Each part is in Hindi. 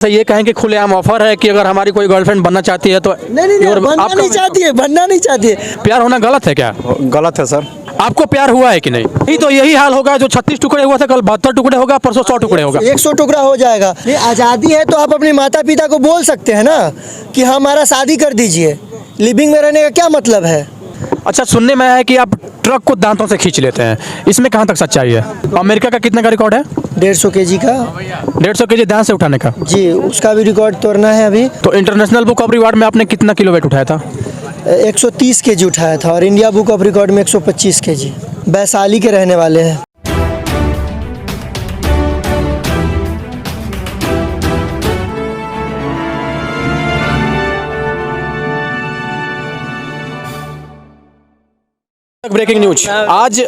तो ये कहें कि खुलेआम ऑफर है कि अगर हमारी कोई गर्लफ्रेंड बनना चाहती है तो नहीं बनना नहीं चाहती है, बनना नहीं चाहती है। प्यार होना गलत है क्या? गलत है सर। आपको प्यार हुआ है कि नहीं? नहीं तो यही हाल होगा, जो 36 टुकड़े हुआ था कल 72 टुकड़े होगा, परसों 100 टुकड़े होगा। 100 टुकड़ा हो जाएगा। ये आज़ादी है तो आप अपने माता पिता को बोल सकते हैं ना कि हमारा शादी कर दीजिए। लिविंग में रहने का क्या मतलब है? अच्छा, सुनने में आया है कि आप ट्रक को दांतों से खींच लेते हैं, इसमें कहाँ तक सच्चाई है? अमेरिका का कितने का रिकॉर्ड है? 150 केजी का। 150 केजी दांत से उठाने का जी, उसका भी रिकॉर्ड तोड़ना है अभी। तो इंटरनेशनल बुक ऑफ रिकॉर्ड में आपने कितना किलो वेट उठाया था? 130 केजी उठाया था और इंडिया बुक ऑफ रिकॉर्ड में 125 केजी। वैशाली के रहने वाले हैं। Breaking news. आज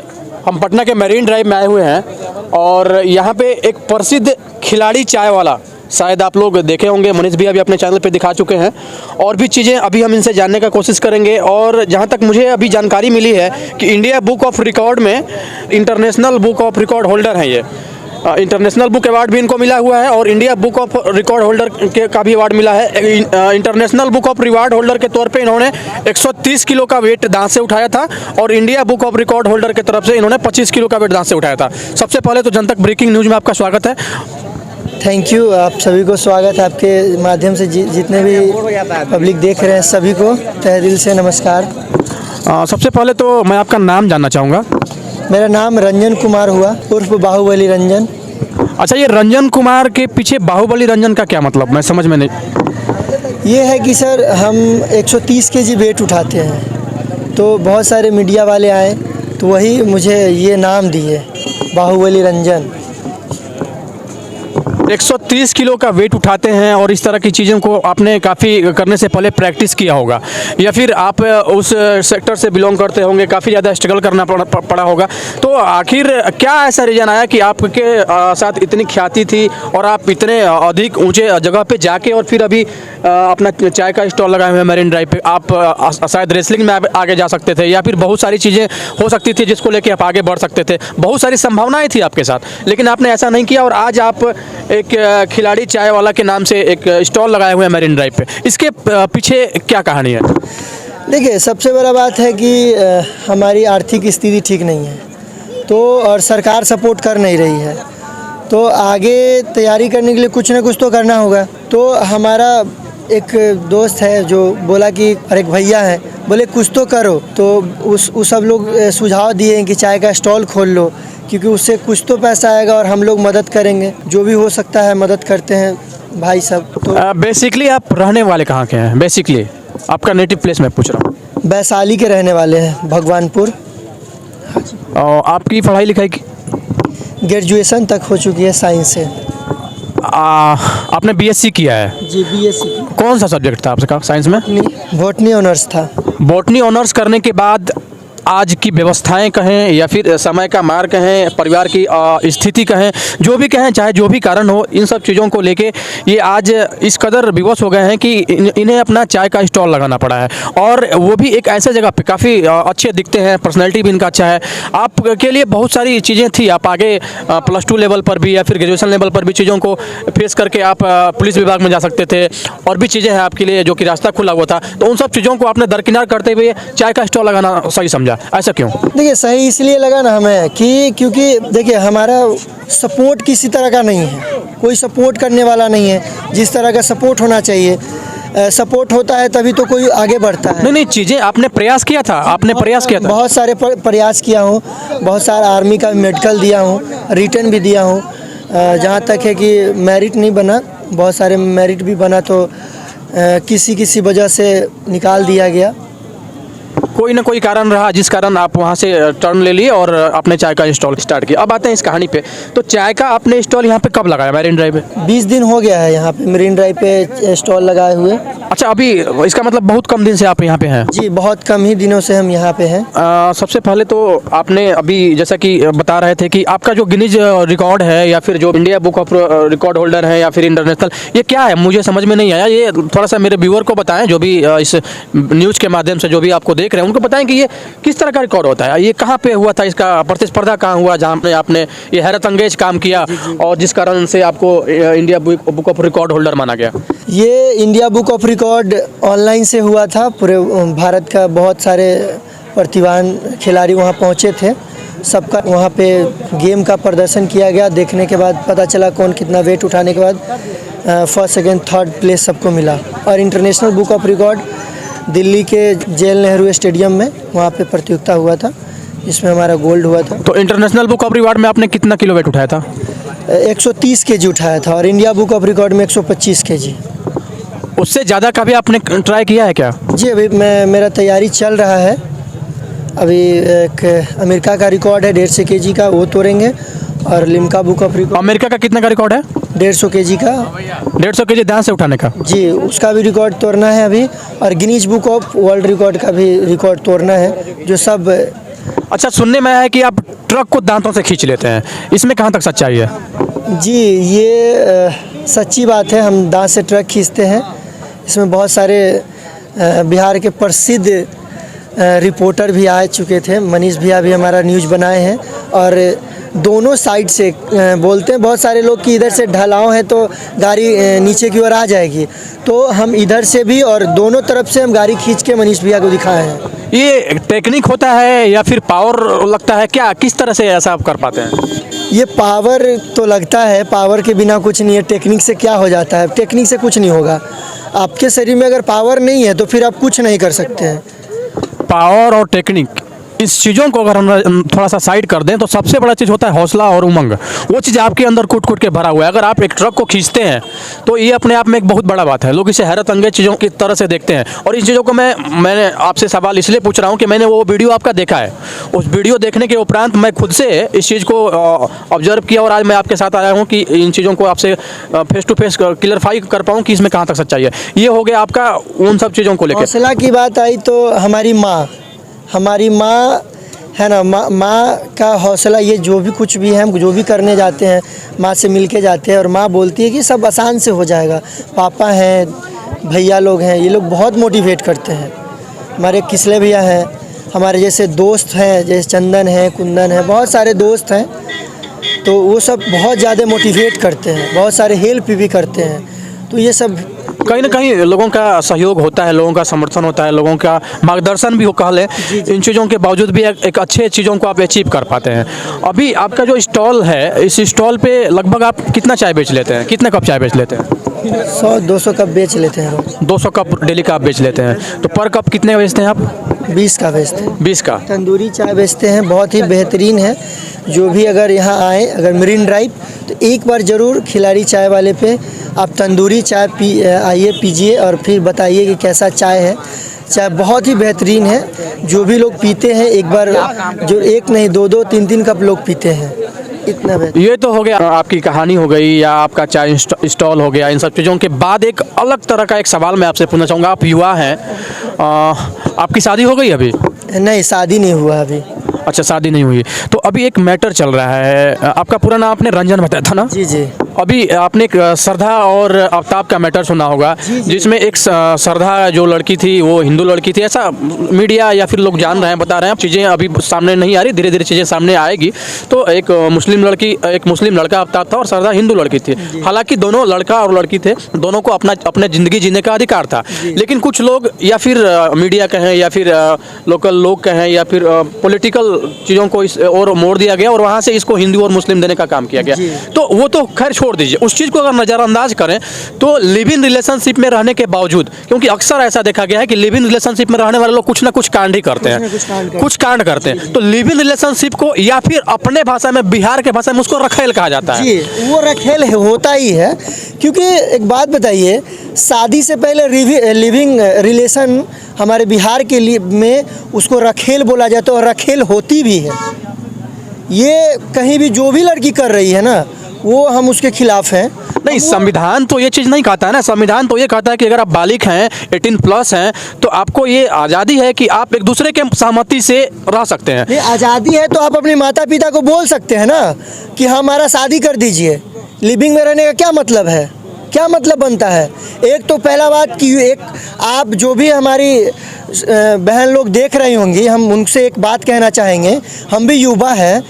हम पटना के मरीन ड्राइव में आए हुए हैं और यहाँ पे एक प्रसिद्ध खिलाड़ी चाय वाला, शायद आप लोग देखे होंगे, मनीष भी अभी अपने चैनल पे दिखा चुके हैं, और भी चीज़ें अभी हम इनसे जानने का कोशिश करेंगे। और जहाँ तक मुझे अभी जानकारी मिली है कि इंडिया बुक ऑफ रिकॉर्ड में international book of record holder हैं ये। इंटरनेशनल बुक अवार्ड भी इनको मिला हुआ है और India book of record holder के का भी अवार्ड मिला है। International book of record holder के तौर पे इन्होंने 130 किलो का वेट दांत से उठाया था और India book of record holder की तरफ से इन्होंने 25 किलो का वेट दांत से उठाया था। सबसे पहले तो जनतक ब्रेकिंग न्यूज़ में आपका स्वागत है। थैंक यू, आप सभी को स्वागत है। आपके माध्यम से जितने भी पब्लिक देख रहे हैं सभी को तहे दिल से नमस्कार। सबसे पहले तो मैं आपका नाम जानना चाहूँगा। मेरा नाम रंजन कुमार हुआ, उर्फ बाहुबली रंजन। अच्छा, ये रंजन कुमार के पीछे बाहुबली रंजन का क्या मतलब, मैं समझ में नहीं। ये है कि सर हम 130 केजी वेट उठाते हैं, तो बहुत सारे मीडिया वाले आए तो वही मुझे ये नाम दिए, बाहुबली रंजन। 130 किलो का वेट उठाते हैं और इस तरह की चीज़ों को आपने काफ़ी करने से पहले प्रैक्टिस किया होगा, या फिर आप उस सेक्टर से बिलोंग करते होंगे, काफ़ी ज़्यादा स्ट्रगल करना पड़ा होगा। तो आखिर क्या ऐसा रीज़न आया कि आपके साथ इतनी ख्याति थी और आप इतने अधिक ऊंचे जगह पे जाके और फिर अभी अपना चाय का स्टॉल लगाए हुए हैं मरीन ड्राइव पे? आप शायद रेसलिंग में आगे जा सकते थे या फिर बहुत सारी चीज़ें हो सकती थी जिसको लेके आप आगे बढ़ सकते थे, बहुत सारी संभावनाएँ थी आपके साथ, लेकिन आपने ऐसा नहीं किया और आज आप एक खिलाड़ी चाय वाला के नाम से एक स्टॉल लगाए हुए हैं मरीन ड्राइव पे। इसके पीछे क्या कहानी है? देखिए, सबसे बड़ा बात है कि हमारी आर्थिक स्थिति ठीक नहीं है, तो और सरकार सपोर्ट कर नहीं रही है, तो आगे तैयारी करने के लिए कुछ ना कुछ तो करना होगा। तो हमारा एक दोस्त है जो बोला कि, और एक भैया है बोले कुछ तो करो, तो उस सब लोग सुझाव दिए कि चाय का स्टॉल खोल लो, क्योंकि उससे कुछ तो पैसा आएगा और हम लोग मदद करेंगे, जो भी हो सकता है मदद करते हैं भाई सब। तो बेसिकली आप रहने वाले कहाँ के हैं? बेसिकली आपका नेटिव प्लेस मैं पूछ रहा हूँ। वैशाली के रहने वाले हैं, भगवानपुर। और आपकी पढ़ाई लिखाई ग्रेजुएशन तक हो चुकी है साइंस से। आपने बीएससी किया है? जी, बीएससी। कौन सा सब्जेक्ट था आपका साइंस में? बॉटनी ऑनर्स था। बॉटनी ऑनर्स करने के बाद आज की व्यवस्थाएं कहें या फिर समय का मार कहें, परिवार की स्थिति कहें, जो भी कहें, चाहे जो भी कारण हो, इन सब चीज़ों को लेके ये आज इस कदर विवश हो गए हैं कि इन्हें अपना चाय का स्टॉल लगाना पड़ा है, और वो भी एक ऐसे जगह पे काफ़ी अच्छे दिखते हैं, पर्सनैलिटी भी इनका अच्छा है। आपके लिए बहुत सारी चीज़ें थी, आप आगे +2 लेवल पर भी या फिर ग्रेजुएशन लेवल पर भी चीज़ों को फेस करके आप पुलिस विभाग में जा सकते थे, और भी चीज़ें हैं आपके लिए जो कि रास्ता खुला हुआ था, तो उन सब चीज़ों को आपने दरकिनार करते हुए चाय का स्टॉल लगाना सही समझा। ऐसा क्यों? देखिए, सही इसलिए लगा ना हमें कि क्योंकि देखिए हमारा सपोर्ट किसी तरह का नहीं है, कोई सपोर्ट करने वाला नहीं है जिस तरह का सपोर्ट होना चाहिए। सपोर्ट होता है तभी तो कोई आगे बढ़ता है। नहीं, चीज़ें आपने प्रयास किया था, आपने प्रयास किया था? बहुत सारे प्रयास किया हूँ, बहुत सारा आर्मी का मेडिकल दिया हूँ, रिटर्न भी दिया हूँ। जहाँ तक है कि मेरिट नहीं बना, बहुत सारे मेरिट भी बना तो किसी वजह से निकाल दिया गया। कोई ना कोई कारण रहा जिस कारण आप वहाँ से टर्न ले लिए और आपने चाय का स्टॉल स्टार्ट किया। अब आते हैं इस कहानी पे। तो चाय का आपने स्टॉल यहाँ पे कब लगाया मरीन ड्राइव पे? 20 दिन हो गया है यहाँ पे मरीन ड्राइव पे स्टॉल लगाए हुए। अच्छा, अभी इसका मतलब बहुत कम दिन से आप यहाँ पे हैं? जी, बहुत कम ही दिनों से हम यहाँ पे हैं। सबसे पहले तो आपने अभी जैसा कि बता रहे थे कि आपका जो गिनीज रिकॉर्ड है या फिर जो India book of record holder है या फिर इंटरनेशनल, ये क्या है? मुझे समझ में नहीं आया, ये थोड़ा सा मेरे व्यूअर को बताएं, जो भी इस न्यूज़ के माध्यम से जो भी आपको देख रहे हैं हमको बताएं कि ये किस तरह का रिकॉर्ड होता है, ये कहाँ पे हुआ था, इसका प्रतिस्पर्धा कहाँ हुआ जहाँ पे आपने ये हैरत अंगेज काम किया और जिस कारण से आपको India book of record holder माना गया? ये India book of record online से हुआ था। पूरे भारत का बहुत सारे प्रतिभावान खिलाड़ी वहाँ पहुँचे थे, सबका वहाँ पे गेम का प्रदर्शन किया गया। देखने के बाद पता चला कौन कितना वेट उठाने के बाद फर्स्ट सेकंड थर्ड प्लेस सबको मिला। और international book of record Delhi के जेल नेहरू स्टेडियम में वहाँ पे प्रतियोगिता हुआ था, जिसमें हमारा गोल्ड हुआ था। तो इंटरनेशनल बुक ऑफ रिकॉर्ड में आपने कितना किलो वेट उठाया था? 130 केजी उठाया था और इंडिया बुक ऑफ रिकॉर्ड में 125 केजी। उससे ज़्यादा का भी आपने ट्राई किया है क्या? जी, अभी मेरा तैयारी चल रहा है। अभी एक अमेरिका का रिकॉर्ड है 150 केजी का, वो तोड़ेंगे। और Limca book of record America का कितना का रिकॉर्ड है? 150 केजी का। 150 केजी ध्यान से उठाने का? जी, उसका भी रिकॉर्ड तोड़ना है अभी। और Guinness book of world record का भी रिकॉर्ड तोड़ना है, जो सब। अच्छा, सुनने में आया है कि आप ट्रक को दांतों से खींच लेते हैं, इसमें कहाँ तक सच्चाई है? जी, ये सच्ची बात है। हम दांत से ट्रक खींचते हैं। इसमें बहुत सारे बिहार के प्रसिद्ध रिपोर्टर भी आ चुके थे। मनीष भैया भी हमारा न्यूज़ बनाए हैं और दोनों साइड से बोलते हैं बहुत सारे लोग कि इधर से ढलाव है तो गाड़ी नीचे की ओर आ जाएगी, तो हम इधर से भी और दोनों तरफ से हम गाड़ी खींच के मनीष भैया को दिखाए हैं। ये टेक्निक होता है या फिर पावर लगता है क्या, किस तरह से ऐसा आप कर पाते हैं? ये पावर तो लगता है, पावर के बिना कुछ नहीं है। टेक्निक से क्या हो जाता है? टेक्निक से कुछ नहीं होगा। आपके शरीर में अगर पावर नहीं है तो फिर आप कुछ नहीं कर सकते हैं। पावर और टेक्निक, इस चीज़ों को अगर हम थोड़ा सा साइड कर दें तो सबसे बड़ा चीज़ होता है हौसला और उमंग। वो चीज़ आपके अंदर कूट कूट के भरा हुआ है। अगर आप एक ट्रक को खींचते हैं तो ये अपने आप में एक बहुत बड़ा बात है। लोग इसे हैरत अंगेज चीज़ों की तरह से देखते हैं। और इन चीज़ों को मैंने आपसे सवाल इसलिए पूछ रहा हूँ कि मैंने वो वीडियो आपका देखा है। उस वीडियो देखने के उपरांत मैं खुद से इस चीज़ को ऑब्जर्व किया और आज मैं आपके साथ आया हूँ कि इन चीज़ों को आपसे फेस टू फेस क्लियरफाई कर पाऊँ कि इसमें कहाँ तक सच्चाई है। ये हो गया आपका उन सब चीज़ों को लेकर। हौसला की बात आई तो हमारी माँ है ना, माँ का हौसला, ये जो भी कुछ भी है, हम जो भी करने जाते हैं माँ से मिल के जाते हैं और माँ बोलती है कि सब आसान से हो जाएगा। पापा हैं, भैया लोग हैं, ये लोग बहुत मोटिवेट करते हैं। हमारे किसले भैया हैं, हमारे जैसे दोस्त हैं, जैसे चंदन है, कुंदन है, बहुत सारे दोस्त हैं, तो वो सब बहुत ज़्यादा मोटिवेट करते हैं, बहुत सारे हेल्प भी करते हैं। तो ये सब कहीं ना कहीं लोगों का सहयोग होता है, लोगों का समर्थन होता है, लोगों का मार्गदर्शन भी हो कह लें। इन चीज़ों के बावजूद भी एक अच्छे चीज़ों को आप अचीव कर पाते हैं। अभी आपका जो स्टॉल है, इस स्टॉल पे लगभग आप कितना चाय बेच लेते हैं, कितने कप चाय बेच लेते हैं? 100-200 कप बेच लेते हैं रोज। 200 कप डेली का आप बेच लेते हैं। तो पर कप कितने बेचते हैं आप? 20 का बेचते हैं। 20 का। तंदूरी चाय बेचते हैं, बहुत ही बेहतरीन है। जो भी अगर यहाँ आए, अगर मरीन ड्राइव, तो एक बार ज़रूर खिलाड़ी चाय वाले पे आप तंदूरी चाय आइए, पीजिए और फिर बताइए कि कैसा चाय है। चाय बहुत ही बेहतरीन है। जो भी लोग पीते हैं एक बार, जो एक नहीं 2-2 3-3 कप लोग पीते हैं, इतना बेहतर। ये तो हो गया आपकी कहानी हो गई या आपका चाय स्टॉल हो गया। इन सब चीज़ों के बाद एक अलग तरह का एक सवाल मैं आपसे पूछना चाहूँगा। आप युवा हैं, आपकी शादी हो गई अभी? नहीं, शादी नहीं हुआ अभी। अच्छा, शादी नहीं हुई। तो अभी एक मैटर चल रहा है, आपका पूरा नाम आपने रंजन बताया था ना? जी जी। अभी आपने एक श्रद्धा और आफ्ताब का मैटर सुना होगा, जिसमें एक श्रद्धा जो लड़की थी वो हिंदू लड़की थी, ऐसा मीडिया या फिर लोग जान रहे हैं, बता रहे हैं। चीज़ें अभी सामने नहीं आ रही, धीरे धीरे चीज़ें सामने आएगी। तो एक मुस्लिम लड़का आफ्ताब था और श्रद्धा हिंदू लड़की थी। हालांकि दोनों लड़का और लड़की थे, दोनों को अपने ज़िंदगी जीने का अधिकार था। लेकिन कुछ लोग या फिर मीडिया कहें या फिर लोकल लोग कहें या फिर पॉलिटिकल चीज़ों को इस और मोड़ दिया गया और वहाँ से इसको हिंदू और मुस्लिम देने का काम किया गया। तो वो तो खैर छोड़ दीजिए, उस चीज़ को अगर नज़रअंदाज करें तो लिव इन रिलेशनशिप में रहने के बावजूद, क्योंकि अक्सर ऐसा देखा गया है कि लिव इन रिलेशनशिप में रहने वाले लोग कुछ ना कुछ कांड ही करते हैं, कुछ कांड करते हैं। तो लिव इन रिलेशनशिप को या फिर अपने भाषा में, बिहार के भाषा में उसको रखेल कहा जाता है। जी, वो रखेल होता ही है। क्योंकि एक बात बताइए, शादी से पहले लिविंग रिलेशन हमारे बिहार के लिए में उसको रखेल बोला जाता है और रखेल होती भी है। ये कहीं भी जो भी लड़की कर रही है ना, वो हम उसके खिलाफ हैं। नहीं, संविधान तो ये चीज़ नहीं कहता है ना। संविधान तो ये कहता है कि अगर आप बालिग हैं, 18+ हैं, तो आपको ये आज़ादी है कि आप एक दूसरे के सहमति से रह सकते हैं। ये आज़ादी है तो आप अपने माता पिता को बोल सकते हैं ना कि हमारा शादी कर दीजिए। लिविंग में रहने का क्या मतलब है? क्या मतलब बनता है? एक तो पहला बात कि एक आप जो भी हमारी बहन लोग देख रही होंगी, हम उनसे एक बात कहना चाहेंगे, हम भी युवा हैं।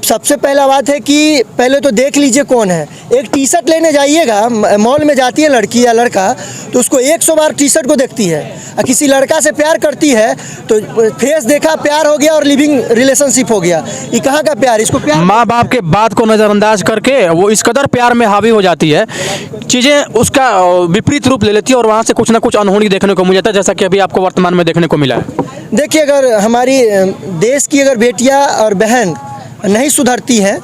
सबसे पहला बात है कि पहले तो देख लीजिए कौन है। एक टी शर्ट लेने जाइएगा, मॉल में जाती है लड़की या लड़का, तो उसको 100 बार टी शर्ट को देखती है। और किसी लड़का से प्यार करती है तो फेस देखा, प्यार हो गया और लिविंग रिलेशनशिप हो गया। ये कहाँ का प्यार? इसको प्यार माँ बाप के बात को नज़रअंदाज करके वो इस कदर प्यार में हावी हो जाती है, चीज़ें उसका विपरीत रूप ले लेती है और वहाँ से कुछ ना कुछ अनहोनी देखने को मिल जाता है, जैसा कि अभी आपको वर्तमान में देखने को मिला है। देखिए, अगर हमारी देश की अगर बेटियाँ और बहन नहीं सुधरती हैं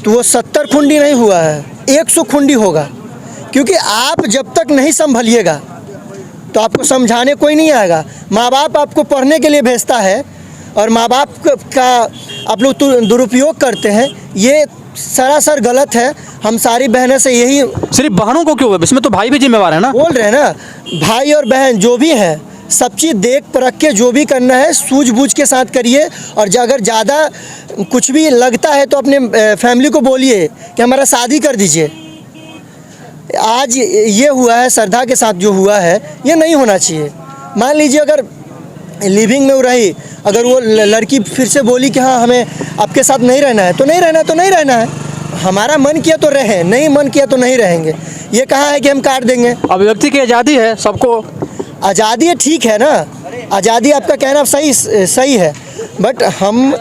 तो वो 70 खुंडी नहीं हुआ है, 100 खुंडी होगा। क्योंकि आप जब तक नहीं संभलिएगा तो आपको समझाने कोई नहीं आएगा। माँ बाप आपको पढ़ने के लिए भेजता है और माँ बाप का आप लोग दुरुपयोग करते हैं, ये सरासर गलत है। हम सारी बहनें से यही, सिर्फ बहनों को क्यों, इसमें तो भाई भी जिम्मेवार है ना। बोल रहे हैं ना, भाई और बहन जो भी हैं सब चीज़ देख परख के जो भी करना है सूझबूझ के साथ करिए। और अगर ज़्यादा कुछ भी लगता है तो अपने फैमिली को बोलिए कि हमारा शादी कर दीजिए। आज ये हुआ है, श्रद्धा के साथ जो हुआ है ये नहीं होना चाहिए। मान लीजिए अगर लिविंग में वो रही, अगर वो लड़की फिर से बोली कि हाँ हमें आपके साथ नहीं रहना है, तो नहीं रहना है तो नहीं रहना है। हमारा मन किया तो रहें, नहीं मन किया तो नहीं रहेंगे। ये कहाँ है कि हम काट देंगे? अभिव्यक्ति की आज़ादी है, सबको आज़ादी है, ठीक है ना, आज़ादी आपका कहना सही है, बट हम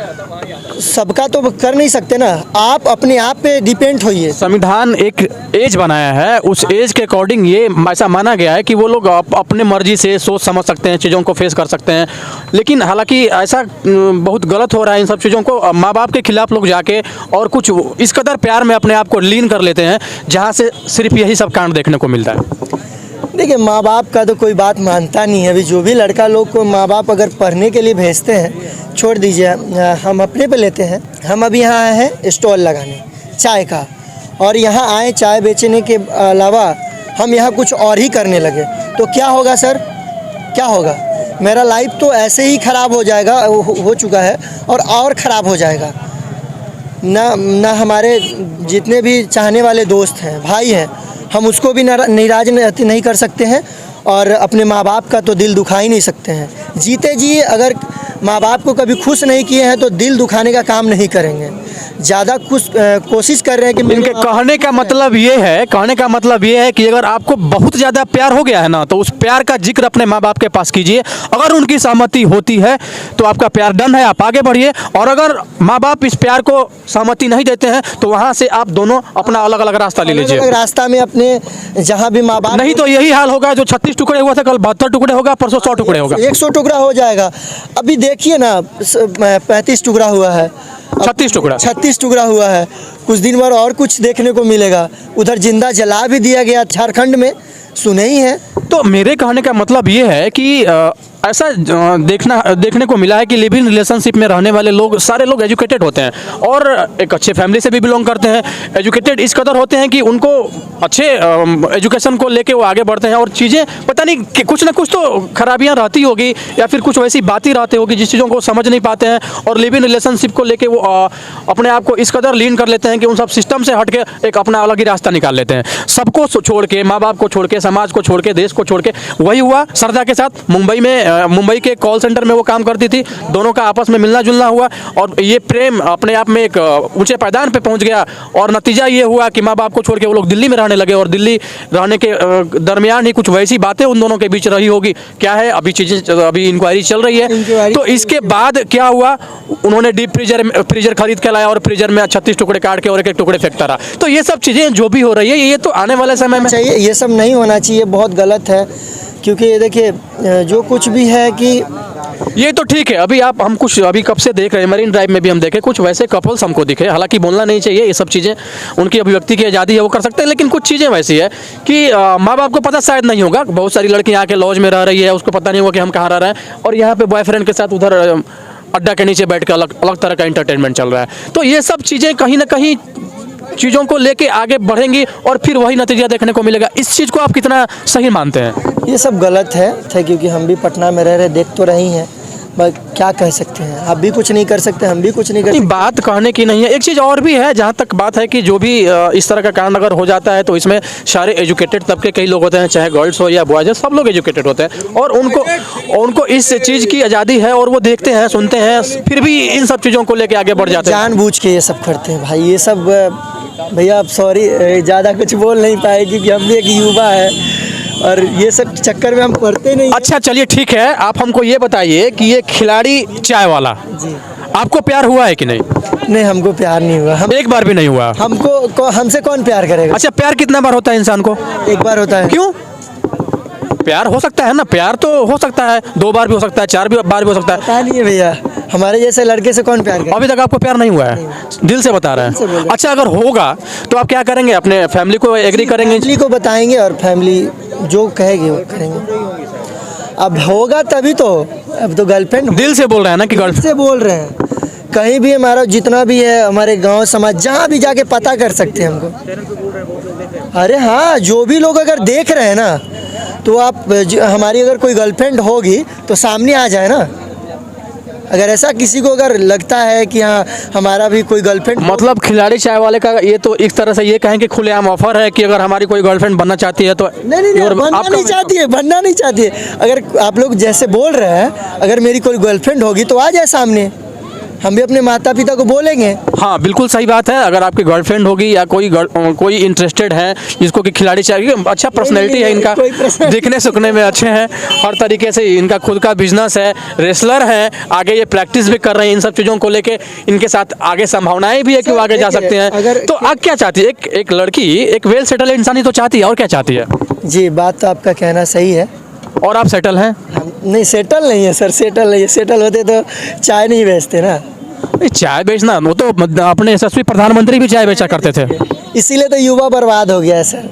सबका तो कर नहीं सकते ना। आप अपने आप पे डिपेंड होइए। संविधान एक एज बनाया है, उस एज के अकॉर्डिंग ये ऐसा माना गया है कि वो लोग अपने मर्जी से सोच समझ सकते हैं, चीज़ों को फेस कर सकते हैं। लेकिन हालांकि ऐसा बहुत गलत हो रहा है इन सब चीज़ों को। माँ बाप के खिलाफ लोग जाके और कुछ इस कदर प्यार में अपने आप को लीन कर लेते हैं, जहाँ से सिर्फ यही सब कांड देखने को मिलता है। देखिए, माँ बाप का तो कोई बात मानता नहीं है। अभी जो भी लड़का लोग को माँ बाप अगर पढ़ने के लिए भेजते हैं, छोड़ दीजिए, हम अपने पे लेते हैं। हम अभी यहाँ आए हैं स्टॉल लगाने चाय का, और यहाँ आए चाय बेचने के अलावा हम यहाँ कुछ और ही करने लगे तो क्या होगा सर? क्या होगा? मेरा लाइफ तो ऐसे ही ख़राब हो जाएगा, हो चुका है और ख़राब हो जाएगा। ना हमारे जितने भी चाहने वाले दोस्त हैं, भाई हैं, हम उसको भी नाराज नहीं कर सकते हैं और अपने माँ बाप का तो दिल दुखा ही नहीं सकते हैं। जीते जी अगर माँ बाप को कभी खुश नहीं किए हैं तो दिल दुखाने का काम नहीं करेंगे। ज़्यादा कोशिश कर रहे हैं कि इनके कहने का मतलब ये है कि अगर आपको बहुत ज़्यादा प्यार हो गया है ना, तो उस प्यार का जिक्र अपने माँ बाप के पास कीजिए। अगर उनकी सहमति होती है तो आपका प्यार डन है, आप आगे बढ़िए। और अगर माँ बाप इस प्यार को सहमति नहीं देते हैं तो वहाँ से आप दोनों अपना अलग अलग रास्ता ले लीजिए। रास्ता में अपने जहाँ भी माँ बाप, नहीं तो यही हाल होगा, जो 36 टुकड़े हुआ था कल 72 टुकड़े होगा, परसों 100 टुकड़े होगा, 100 टुकड़ा हो जाएगा। अभी देखिए ना, 35 टुकड़ा हुआ है, 36 टुकड़ा हुआ है। कुछ दिन बाद और कुछ देखने को मिलेगा। उधर जिंदा जला भी दिया गया झारखंड में, सुने ही है। तो मेरे कहने का मतलब ये है कि ऐसा देखने को मिला है कि लिव इन रिलेशनशिप में रहने वाले लोग, सारे लोग एजुकेटेड होते हैं और एक अच्छे फैमिली से भी बिलोंग करते हैं। एजुकेटेड इस कदर होते हैं कि उनको अच्छे एजुकेशन को लेके वो आगे बढ़ते हैं और चीज़ें पता नहीं कि कुछ ना कुछ तो खराबियां रहती होगी या फिर कुछ वैसी बातें रहती होगी जिस चीज़ों को समझ नहीं पाते हैं और लिव इन रिलेशनशिप को लेके वो अपने आप को इस कदर लीन कर लेते हैं कि उन सब सिस्टम से हट के एक अपना अलग ही रास्ता निकाल लेते हैं। सबको छोड़ के, माँ बाप को छोड़ के, समाज को छोड़ के, देश को छोड़ के। वही हुआ श्रद्धा के साथ। मुंबई के कॉल सेंटर में वो काम करती थी, दोनों का आपस में मिलना जुलना हुआ और ये प्रेम अपने आप में एक ऊंचे पायदान पे पहुंच गया और नतीजा ये हुआ कि माँ बाप को छोड़ के वो लोग दिल्ली में रहने लगे और दिल्ली रहने के दरमियान ही कुछ वैसी बातें उन दोनों के बीच रही होगी। क्या है, अभी इंक्वायरी चल रही है। तो इसके बाद क्या हुआ, उन्होंने डीप फ्रीजर खरीद के लाया और फ्रीजर में 36 टुकड़े काट के और एक एक टुकड़े फेंकता रहा। तो ये सब चीज़ें जो भी हो रही है, ये तो आने वाले समय में चाहिए, ये सब नहीं होना चाहिए, बहुत गलत है। क्योंकि देखिए, जो कुछ भी है कि ये तो ठीक है। हम कुछ अभी कब से देख रहे हैं, मरीन ड्राइव में भी हम देखे कुछ वैसे कपल्स हमको दिखे। हालांकि बोलना नहीं चाहिए, ये सब चीज़ें उनकी अभिव्यक्ति की आज़ादी है, वो कर सकते हैं। लेकिन कुछ चीज़ें वैसी है कि माँ बाप को पता शायद नहीं होगा। बहुत सारी लड़कियाँ आके लॉज में रह रही है, उसको पता नहीं होगा कि हम कहाँ रह रहे हैं और यहाँ पे बॉयफ्रेंड के साथ उधर अड्डा के नीचे बैठ कर अलग तरह का इंटरटेनमेंट चल रहा है। तो ये सब चीज़ें कहीं ना कहीं चीज़ों को लेके आगे बढ़ेंगी और फिर वही नतीजा देखने को मिलेगा। इस चीज़ को आप कितना सही मानते हैं? ये सब गलत है, क्योंकि हम भी पटना में रह रहे, देख तो रही हैं। बस क्या कह सकते हैं, आप भी कुछ नहीं कर सकते, हम भी कुछ नहीं कर नहीं, सकते। बात कहने की नहीं है। एक चीज़ और भी है, जहाँ तक बात है कि जो भी इस तरह का कांड अगर हो जाता है तो इसमें सारे एजुकेटेड तबके कई लोग होते हैं, चाहे गर्ल्स हो या बॉयज हो, सब लोग एजुकेटेड होते हैं और उनको इस चीज़ की आज़ादी है और वो देखते हैं, सुनते हैं, फिर भी इन सब चीज़ों को लेके आगे बढ़ जाते हैं। जानबूझ के ये सब करते हैं भाई, ये सब भैया आप सॉरी ज़्यादा कुछ बोल नहीं पाए क्योंकि हम भी एक युवा है और ये सब चक्कर में हम पढ़ते नहीं। अच्छा चलिए ठीक है, आप हमको ये बताइए कि ये खिलाड़ी चाय वाला जी, आपको प्यार हुआ है कि नहीं? नहीं हमको प्यार नहीं हुआ, हम एक बार भी नहीं हुआ। हमसे कौन प्यार करेगा? अच्छा, प्यार कितना बार होता है इंसान को? एक बार होता है। क्यों? प्यार हो सकता है ना, प्यार तो हो सकता है, 2 बार भी हो सकता है, 4 बार भी हो सकता है। पता नहीं है भैया, हमारे जैसे लड़के से कौन प्यार करेगा? अभी तक आपको प्यार नहीं हुआ है? दिल से बता रहे दिल से बोल हैं। रहे अच्छा, अगर होगा तो आप क्या करेंगे? अपने फैमिली को एग्री करेंगे? फैमिली को बताएंगे और फैमिली जो कहेगी वो करेंगे। अब होगा तभी तो, अब तो गर्लफ्रेंड दिल से बोल रहे हैं ना कि गर्ल से बोल रहे हैं। कहीं भी हमारा जितना भी है, हमारे गांव समाज जहाँ भी जाके पता कर सकते हैं हमको। अरे हाँ, जो भी लोग अगर देख रहे हैं ना, तो आप हमारी अगर कोई गर्लफ्रेंड होगी तो सामने आ जाए ना। अगर ऐसा किसी को अगर लगता है कि हाँ हमारा भी कोई गर्लफ्रेंड, मतलब खिलाड़ी चाय वाले का ये तो इस तरह से ये कहें कि खुलेआम ऑफर है कि अगर हमारी कोई गर्लफ्रेंड बनना चाहती है तो नहीं बनना नहीं चाहती है, बनना नहीं चाहती है। अगर आप लोग जैसे बोल रहे हैं, अगर मेरी कोई गर्लफ्रेंड होगी तो आ जाए सामने, हम भी अपने माता पिता को बोलेंगे। हाँ बिल्कुल सही बात है। अगर आपकी गर्लफ्रेंड होगी या कोई इंटरेस्टेड है जिसको कि खिलाड़ी चाहिए, अच्छा पर्सनैलिटी है इनका, दिखने सुखने में अच्छे हैं, हर तरीके से इनका खुद का बिजनेस है, रेसलर हैं, आगे ये प्रैक्टिस भी कर रहे हैं, इन सब चीज़ों को लेके इनके साथ आगे संभावनाएं भी है कि वो आगे जा सकते हैं। तो आप क्या चाहती है? एक लड़की एक वेल सेटल इंसान ही तो चाहती है, और क्या चाहती है? जी, बात तो आपका कहना सही है। और आप सेटल हैं? हम नहीं, सेटल नहीं है सर, सेटल नहीं है। सेटल होते तो चाय नहीं बेचते ना। चाय बेचना, वो तो अपने यशस्वी प्रधानमंत्री भी चाय बेचा करते थे। इसीलिए तो युवा बर्बाद हो गया है सर।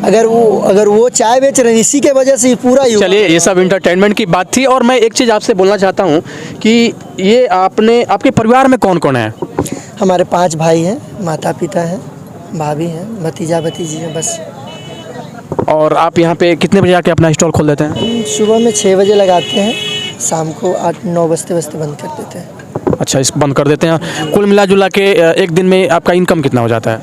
अगर वो चाय बेच रहे हैं, इसी के वजह से पूरा युवा। चलिए, ये सब इंटरटेनमेंट की बात थी और मैं एक चीज़ आपसे बोलना चाहता हूँ कि ये आपके परिवार में कौन कौन है? हमारे 5 भाई हैं, माता पिता हैं, भाभी हैं, भतीजा भतीजी हैं बस। और आप यहाँ पे कितने बजे आके अपना स्टॉल खोल देते हैं? सुबह में 6 बजे लगाते हैं, शाम को 8-9 बजते बंद कर देते हैं। अच्छा, इस बंद कर देते हैं। कुल मिला जुला के एक दिन में आपका इनकम कितना हो जाता है?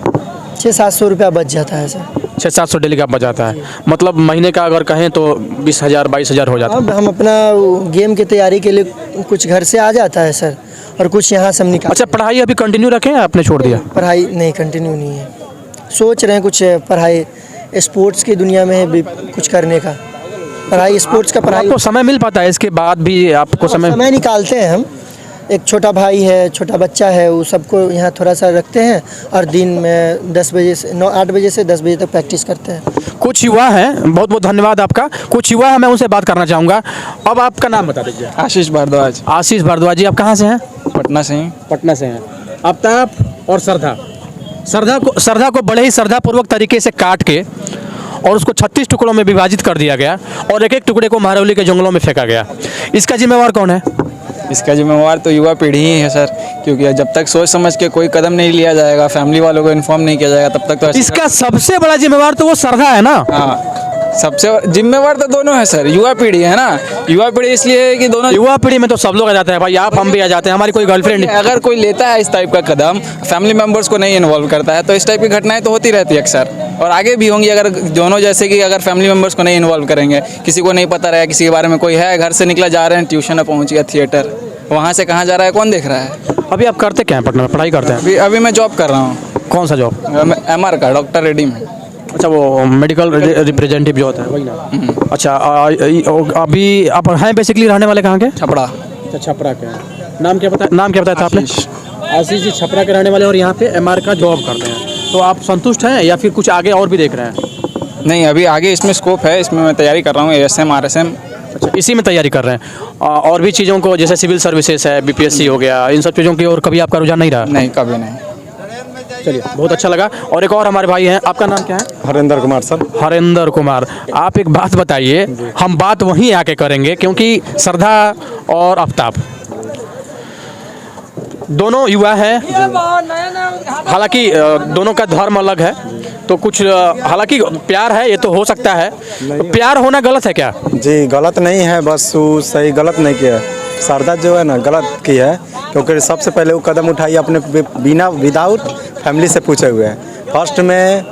600-700 रुपया बच जाता है सर। 600-700 डेली का बच जाता है, मतलब महीने का अगर कहें तो 20,000-22,000 हो जाता है। अब हम अपना गेम की तैयारी के लिए कुछ घर से आ जाता है सर, और कुछ यहाँ से हम निकाल। अच्छा, पढ़ाई अभी कंटिन्यू रखें या आपने छोड़ दिया? पढ़ाई नहीं, कंटिन्यू नहीं है। सोच रहे हैं कुछ पढ़ाई स्पोर्ट्स की दुनिया में भी कुछ करने का। पढ़ाई स्पोर्ट्स का पढ़ाई आपको समय मिल पाता है इसके बाद भी? आपको समय निकालते हैं हम। एक छोटा भाई है, छोटा बच्चा है, वो सबको यहाँ थोड़ा सा रखते हैं और दिन में 8 बजे से 10 बजे तक प्रैक्टिस करते हैं। कुछ युवा हैं, बहुत बहुत धन्यवाद आपका। कुछ युवा है, मैं उनसे बात करना चाहूँगा। अब आपका नाम बता दीजिए। आशीष भारद्वाज। आशीष भारद्वाज जी, आप कहाँ से हैं? पटना से ही। पटना से हैं। आफ्ताब और श्रद्धा को बड़े ही श्रद्धापूर्वक तरीके से काट के और उसको 36 टुकड़ों में विभाजित कर दिया गया और एक एक टुकड़े को महरौली के जंगलों में फेंका गया। इसका जिम्मेवार कौन है? इसका जिम्मेवार तो युवा पीढ़ी ही है सर, क्योंकि जब तक सोच समझ के कोई कदम नहीं लिया जाएगा, फैमिली वालों को इन्फॉर्म नहीं किया जाएगा, तब तक तो इसका सबसे बड़ा जिम्मेवार तो वो श्रद्धा है ना। हाँ, सबसे जिम्मेवार तो दोनों है सर, युवा पीढ़ी है ना। युवा पीढ़ी इसलिए है कि दोनों, युवा पीढ़ी में तो सब लोग आ जाते हैं भाई, आप हम भी आ जाते हैं। हमारी कोई गर्लफ्रेंड अगर कोई लेता है इस टाइप का कदम, फैमिली मेम्बर्स को नहीं इन्वॉल्व करता है, तो इस टाइप की घटनाएं तो होती रहती है अक्सर, और आगे भी होंगी। अगर दोनों जैसे कि अगर फैमिली मेम्बर्स को नहीं इन्वॉल्व करेंगे, किसी को नहीं पता रहा किसी के बारे में, कोई है घर से निकला, जा रहे हैं ट्यूशन, पहुँच गया थिएटर, वहाँ से कहाँ जा रहा है कौन देख रहा है? अभी आप करते क्या हैं? पटना में पढ़ाई करते हैं? अभी मैं जॉब कर रहा हूँ। कौन सा जॉब? MR का, डॉक्टर रेड्डी में। अच्छा, वो मेडिकल रिप्रेजेंटेटिव जो होता है वही ना? अच्छा, अभी आप हैं बेसिकली रहने वाले कहाँ के? छपड़ा। अच्छा, छपरा के हैं। नाम क्या बताया था आपने? आशीष जी छपरा के रहने वाले और यहाँ पे MR का जॉब करते हैं। तो आप संतुष्ट हैं या फिर कुछ आगे और भी देख रहे हैं? नहीं, अभी आगे इसमें स्कोप है, इसमें मैं तैयारी कर रहा हूँ, ASM RSM। अच्छा, इसी में तैयारी कर रहे हैं। और भी चीज़ों को, जैसे सिविल सर्विसेज है, BPSC हो गया, इन सब चीज़ों की और कभी आपका रुझान नहीं रहा? नहीं, कभी नहीं। चलिए, बहुत अच्छा लगा। और एक और हमारे भाई हैं, आपका नाम क्या है? हरेंद्र कुमार सर। हरेंद्र कुमार, आप एक बात बताइए, हम बात वहीं आके करेंगे क्योंकि श्रद्धा और आफ्ताब दोनों युवा हैं, हालांकि दोनों का धर्म अलग है, तो कुछ हालांकि प्यार है, ये तो हो सकता है। प्यार होना गलत है क्या? जी गलत नहीं है, बस वो सही गलत नहीं किया। सरदा जो है ना गलत की है, क्योंकि सबसे पहले वो कदम उठाई अपने बिना विदाउट फैमिली से पूछे हुए। फर्स्ट में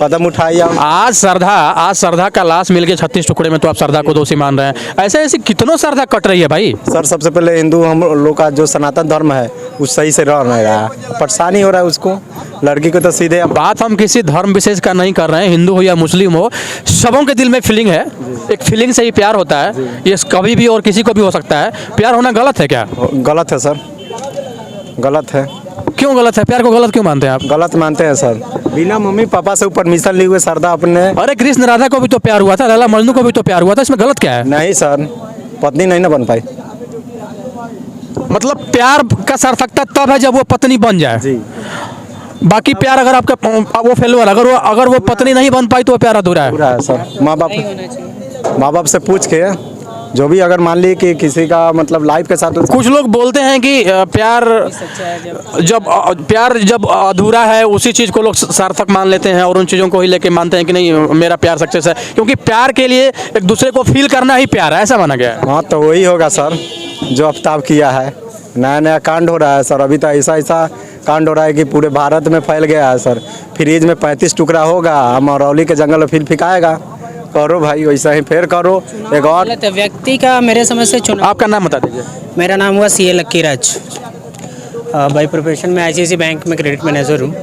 कदम उठाई। आज श्रद्धा का लाश मिल के 36 टुकड़े में, तो आप श्रद्धा को दोषी मान रहे हैं। ऐसे ऐसी कितनों श्रद्धा कट रही है भाई। सर सबसे पहले हिंदू हम लोग का जो सनातन धर्म है उस सही से रह नहीं रहा है, परेशानी हो रहा है उसको। लड़की को तो सीधे बात हम किसी धर्म विशेष का नहीं कर रहे हैं, हिंदू हो या मुस्लिम हो, सबों के दिल में फीलिंग है। एक फीलिंग से ही प्यार होता है, ये कभी भी और किसी को भी हो सकता है। प्यार होना गलत है क्या? गलत है सर, गलत है। क्यों गलत है? प्यार को गलत क्यों मानते हैं आप? गलत मानते हैं सर। बिना मम्मी पापा से परमिशन लिए हुए सरदा अपने। अरे कृष्ण राधा को भी तो प्यार हुआ था, लैला मजनू को भी तो प्यार हुआ था, इसमें गलत क्या है? नहीं सर, पत्नी नहीं ना बन पाई। मतलब प्यार का सार्थकता तब है जब वो पत्नी बन जाए जी। बाकी प्यार अगर आपका वो फेलुअर, अगर वो पत्नी नहीं बन पाई तो वो प्यार अधूरा है। पूरा है सर। माँ बाप से पूछ के जो भी, अगर मान ली कि किसी का मतलब लाइफ के साथ। कुछ लोग बोलते हैं कि प्यार जब अधूरा है उसी चीज़ को लोग सार्थक मान लेते हैं और उन चीज़ों को ही लेके मानते हैं कि नहीं मेरा प्यार सक्सेस है, क्योंकि प्यार के लिए एक दूसरे को फील करना ही प्यार है, ऐसा माना गया है। हाँ तो वही होगा सर जो आफ्ताब किया है। नया नया कांड हो रहा है सर, अभी तो ऐसा कांड हो रहा है कि पूरे भारत में फैल गया है सर। फ्रिज में 35 टुकड़ा होगा, मरौली के जंगल में फिर फिकाएगा। करो भाई वैसा ही फिर करो। एक और व्यक्ति का मेरे समझ से चुनाव। आपका नाम बता दीजिए। मेरा नाम हुआ CA lucky Raj. By profession में ICICI बैंक में क्रेडिट मैनेजर हूँ।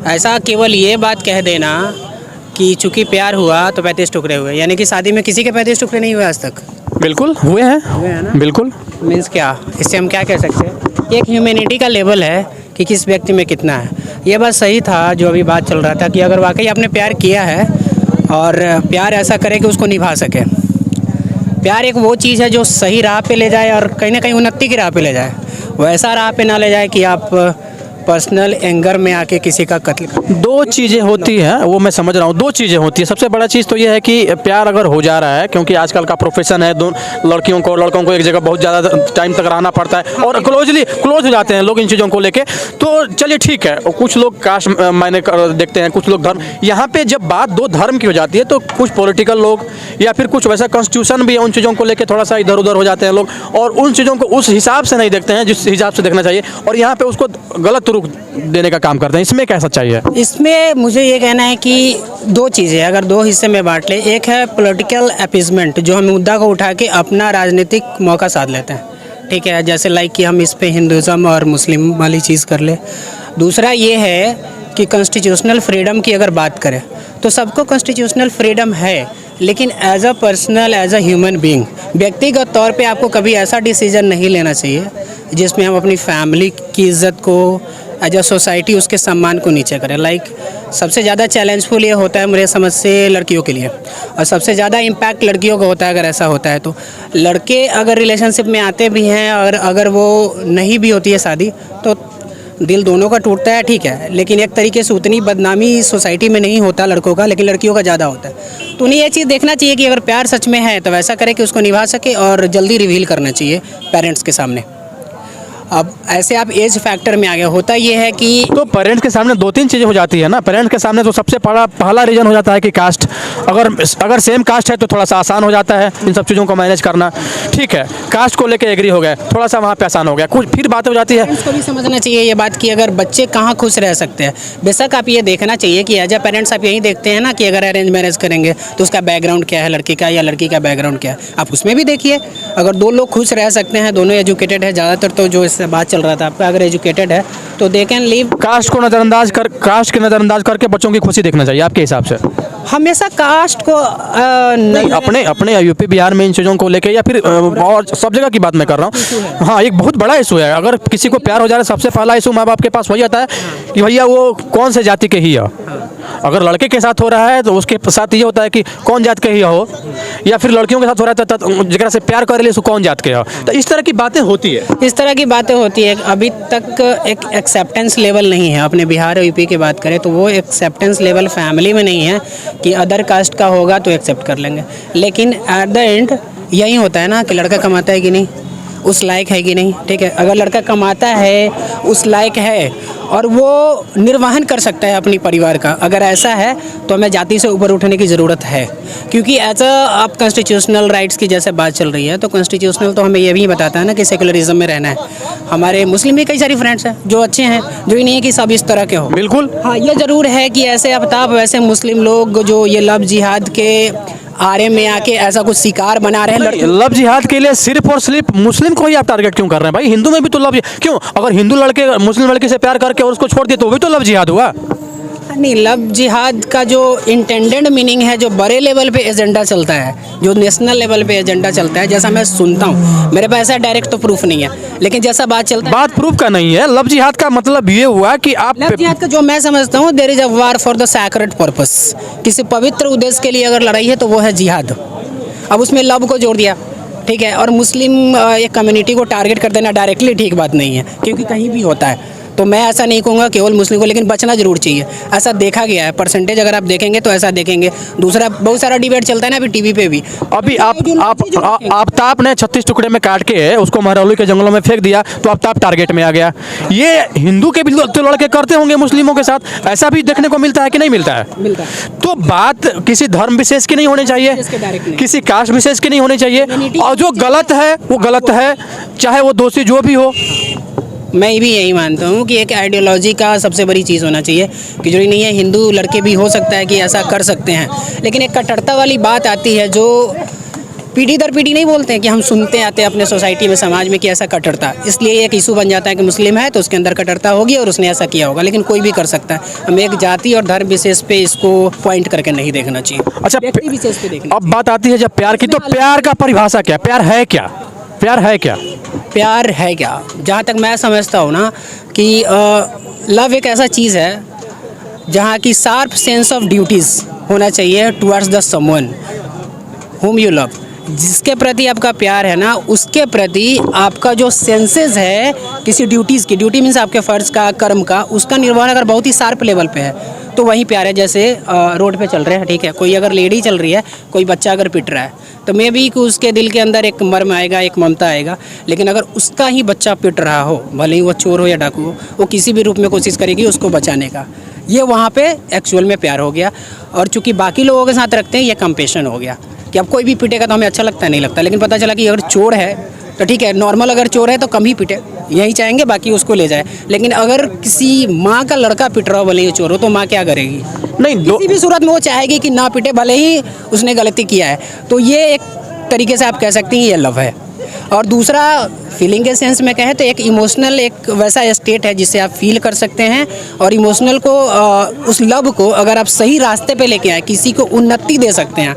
ऐसा केवल ये बात कह देना कि चूंकि प्यार हुआ तो 35 टुकड़े हुए, यानी कि शादी में किसी के 35 टुकड़े नहीं हुए आज तक। बिल्कुल हुए हैं ना? बिल्कुल। मीन्स क्या, इससे हम क्या कह सकते हैं? एक ह्यूमैनिटी का लेवल है कि किस व्यक्ति में कितना है। ये बात सही था जो अभी बात चल रहा था कि अगर वाकई आपने प्यार किया है और प्यार ऐसा करे कि उसको निभा सके। प्यार एक वो चीज़ है जो सही राह पे ले जाए और कहीं ना कहीं उन्नति की राह पे ले जाए, वैसा राह पे ना ले जाए कि आप पर्सनल एंगर में आके किसी का कत्ल कर। दो चीज़ें होती हैं, वो मैं समझ रहा हूँ। दो चीज़ें होती हैं। सबसे बड़ा चीज़ तो ये है कि प्यार अगर हो जा रहा है, क्योंकि आजकल का प्रोफेशन है, दो लड़कियों को लड़कों को एक जगह बहुत ज़्यादा टाइम तक रहना पड़ता है और क्लोज हो जाते हैं लोग इन चीज़ों को लेके, तो चलिए ठीक है। और कुछ लोग कास्ट मायने देखते हैं, कुछ लोग धर्म। यहाँ पे जब बात दो धर्म की हो जाती है तो कुछ पॉलिटिकल लोग या फिर कुछ वैसा कॉन्स्टिट्यूशन भी है, उन चीज़ों को लेकर थोड़ा सा इधर उधर हो जाते हैं लोग और उन चीज़ों को उस हिसाब से नहीं देखते हैं जिस हिसाब से देखना चाहिए, और यहाँ पे उसको गलत रूप देने का काम करते हैं। इसमें क्या सच्चाई है? इसमें मुझे ये कहना है कि दो चीज़ें अगर दो हिस्से में बांट ले, एक है पॉलिटिकल अपीजमेंट, जो हम मुद्दा को उठा के अपना राजनीतिक मौका साध लेते हैं, ठीक है, जैसे लाइक कि हम इस पे हिंदुज़म और मुस्लिम वाली चीज़ कर ले। दूसरा ये है कि कॉन्स्टिट्यूशनल फ्रीडम की अगर बात करें तो सबको कॉन्स्टिट्यूशनल फ्रीडम है, लेकिन as a personal, as a human being, व्यक्तिगत तौर पे आपको कभी ऐसा डिसीजन नहीं लेना चाहिए जिसमें हम अपनी फैमिली की इज़्ज़त को, एज अ सोसाइटी उसके सम्मान को नीचे करें। लाइक सबसे ज़्यादा चैलेंजफुल ये होता है मेरे समझ से लड़कियों के लिए, और सबसे ज़्यादा इम्पैक्ट लड़कियों को होता है अगर ऐसा होता है तो। लड़के अगर रिलेशनशिप में आते भी हैं और अगर वो नहीं भी होती है शादी, तो दिल दोनों का टूटता है, ठीक है, लेकिन एक तरीके से उतनी बदनामी सोसाइटी में नहीं होता लड़कों का, लेकिन लड़कियों का ज़्यादा होता है। तो उन्हें ये चीज़ देखना चाहिए कि अगर प्यार सच में है तो वैसा करे कि उसको निभा सके और जल्दी रिवील करना चाहिए पेरेंट्स के सामने। अब ऐसे आप एज फैक्टर में आ गया, होता ये है कि तो पेरेंट्स के सामने दो तीन चीज़ें हो जाती है ना। पेरेंट्स के सामने तो सबसे पहला रीज़न हो जाता है कि कास्ट, अगर सेम कास्ट है तो थोड़ा सा आसान हो जाता है इन सब चीज़ों को मैनेज करना, ठीक है। कास्ट को लेके एग्री हो गए, थोड़ा सा वहाँ पे आसान हो गया। कुछ फिर बात हो जाती है, पेरेंट्स को भी समझना चाहिए ये बात कि अगर बच्चे कहाँ खुश रह सकते हैं। बेशक आप ये देखना चाहिए कि एज अ पेरेंट्स आप यही देखते हैं ना कि अगर अरेंज मैरिज करेंगे तो उसका बैकग्राउंड क्या है लड़की का या लड़की का बैकग्राउंड क्या है, आप उसमें भी देखिए। अगर दो लोग खुश रह सकते हैं, दोनों एजुकेटेड है, ज़्यादातर तो जो इससे बात चल रहा था आपका, अगर एजुकेटेड है तो दे कैन लिव। कास्ट को नज़रअंदाज करके बच्चों की खुशी देखना चाहिए आपके हिसाब से? हमेशा कास्ट को नहीं, अपने यूपी बिहार में इन चीज़ों को लेके या फिर और सब जगह की बात मैं कर रहा हूँ। हाँ, एक बहुत बड़ा इशू है। अगर किसी को प्यार हो जा रहा है, सबसे पहला इशू माँ बाप के पास वही आता है कि भैया वो कौन से जाति के ही है। अगर लड़के के साथ हो रहा है तो उसके साथ ये होता है कि कौन जात के ही हो, या फिर लड़कियों के साथ हो रहा है तो जगह से प्यार कर ले उसको कौन जात के हो। तो इस तरह की बातें होती है, इस तरह की बातें होती है। अभी तक एक एक्सेप्टेंस लेवल नहीं है। अपने बिहार और यूपी की बात करें तो वो एक्सेप्टेंस लेवल फैमिली में नहीं है कि अदर कास्ट का होगा तो एक्सेप्ट कर लेंगे, लेकिन एट द एंड यही होता है ना कि लड़का कमाता है कि नहीं, उस लायक है कि नहीं, ठीक है। अगर लड़का कमाता है, उस लायक है और वो निर्वहन कर सकता है अपनी परिवार का, अगर ऐसा है तो हमें जाति से ऊपर उठने की ज़रूरत है। क्योंकि एज आप कॉन्स्टिट्यूशनल राइट्स की जैसे बात चल रही है, तो कॉन्स्टिट्यूशनल तो हमें ये भी बताता है ना कि सेकुलरिज्म में रहना है। हमारे मुस्लिम भी कई सारी फ्रेंड्स हैं जो अच्छे हैं, जो ही नहीं है कि सब इस तरह के हो। बिल्कुल। हाँ, ये ज़रूर है कि ऐसे आफ्ताब वैसे मुस्लिम लोग जो ये लव जिहाद के आरे में आके ऐसा कुछ शिकार बना रहे हैं। लव जिहाद के लिए सिर्फ और सिर्फ मुस्लिम को ही आप टारगेट क्यों कर रहे हैं भाई? हिंदू में भी तो लव, क्यों? अगर हिंदू लड़के मुस्लिम लड़के से प्यार करके और उसको छोड़ दिए तो भी तो लव जिहाद हुआ। नहीं, लव जिहाद का जो इंटेंडेड मीनिंग है, जो बड़े लेवल पे एजेंडा चलता है, जो नेशनल लेवल पे एजेंडा चलता है, जैसा मैं सुनता हूँ, मेरे पास ऐसा डायरेक्ट तो प्रूफ नहीं है, लेकिन जैसा बात चलता है, बात प्रूफ का नहीं है। लव जिहाद का मतलब ये हुआ कि आप लव जिहाद का जो मैं समझता हूँ, there is a war for the sacred purpose. किसी पवित्र उद्देश्य के लिए अगर लड़ाई है तो वो है जिहाद। अब उसमें लव को जोड़ दिया, ठीक है, और मुस्लिम एक कम्युनिटी को टारगेट कर देना डायरेक्टली ठीक बात नहीं है, क्योंकि कहीं भी होता है। तो मैं ऐसा नहीं कहूँगा केवल मुस्लिम को, लेकिन बचना जरूर चाहिए। ऐसा देखा गया है, परसेंटेज अगर आप देखेंगे तो ऐसा देखेंगे। दूसरा बहुत सारा डिबेट चलता है ना अभी टीवी पे भी। अभी आफ्ताब ने 36 टुकड़े में काट के उसको महरौली के जंगलों में फेंक दिया तो आफ्ताब टारगेट में आ गया। ये हिंदू के भी तो लड़के करते होंगे मुस्लिमों के साथ, ऐसा भी देखने को मिलता है कि नहीं मिलता है? मिलता है। तो बात किसी धर्म विशेष की नहीं होनी चाहिए, किसी कास्ट विशेष की नहीं होनी चाहिए, और जो गलत है वो गलत है, चाहे वो दोषी जो भी हो। मैं भी यही मानता हूँ कि एक आइडियोलॉजी का सबसे बड़ी चीज़ होना चाहिए कि जो नहीं है, हिंदू लड़के भी हो सकता है कि ऐसा कर सकते हैं, लेकिन एक कट्टरता वाली बात आती है जो पीढ़ी दर पीढ़ी नहीं बोलते हैं कि हम सुनते आते हैं अपने सोसाइटी में, समाज में कि ऐसा कट्टरता, इसलिए एक इशू बन जाता है कि मुस्लिम है तो उसके अंदर कट्टरता होगी और उसने ऐसा किया होगा, लेकिन कोई भी कर सकता है। हमें एक जाति और धर्म विशेष पे इसको पॉइंट करके नहीं देखना चाहिए। अच्छा, व्यक्ति विशेष पे देखना। अब बात आती है जब प्यार की, तो प्यार का परिभाषा क्या? प्यार है क्या? प्यार है क्या? प्यार है क्या? जहाँ तक मैं समझता हूँ ना कि लव एक ऐसा चीज़ है जहाँ की शार्प सेंस ऑफ ड्यूटीज़ होना चाहिए towards the someone whom you love। जिसके प्रति आपका प्यार है ना, उसके प्रति आपका जो सेंसेस है किसी ड्यूटीज़ की, ड्यूटी मीन्स आपके फ़र्ज़ का, कर्म का, उसका निर्वहन अगर बहुत ही शार्प लेवल पे है तो वही प्यार है। जैसे रोड पे चल रहे हैं, ठीक है, कोई अगर लेडी चल रही है, कोई बच्चा अगर पिट रहा है, तो मे भी कि उसके दिल के अंदर एक मर्म आएगा, एक ममता आएगा, लेकिन अगर उसका ही बच्चा पिट रहा हो, भले ही वो चोर हो या डाकू हो, वो किसी भी रूप में कोशिश करेगी उसको बचाने का। ये वहाँ पे एक्चुअल में प्यार हो गया। और चूँकि बाकी लोगों के साथ रखते हैं, ये कंपेशन हो गया कि अब कोई भी पिटेगा तो हमें अच्छा लगता है, नहीं लगता, लेकिन पता चला कि अगर चोर है तो ठीक है, नॉर्मल अगर चोर है तो कम ही पिटे, यही चाहेंगे बाकी उसको ले जाए। लेकिन अगर किसी माँ का लड़का पिट रहा हो, भले ही चोर हो, तो माँ क्या करेगी? नहीं, किसी भी सूरत में वो चाहेगी कि ना पिटे, भले ही उसने गलती किया है। तो ये एक तरीके से आप कह सकती हैं ये लव है। और दूसरा फीलिंग के सेंस में कहें तो एक इमोशनल, एक वैसा स्टेट है जिससे आप फील कर सकते हैं, और इमोशनल को उस लव को अगर आप सही रास्ते पे लेके आए, किसी को उन्नति दे सकते हैं,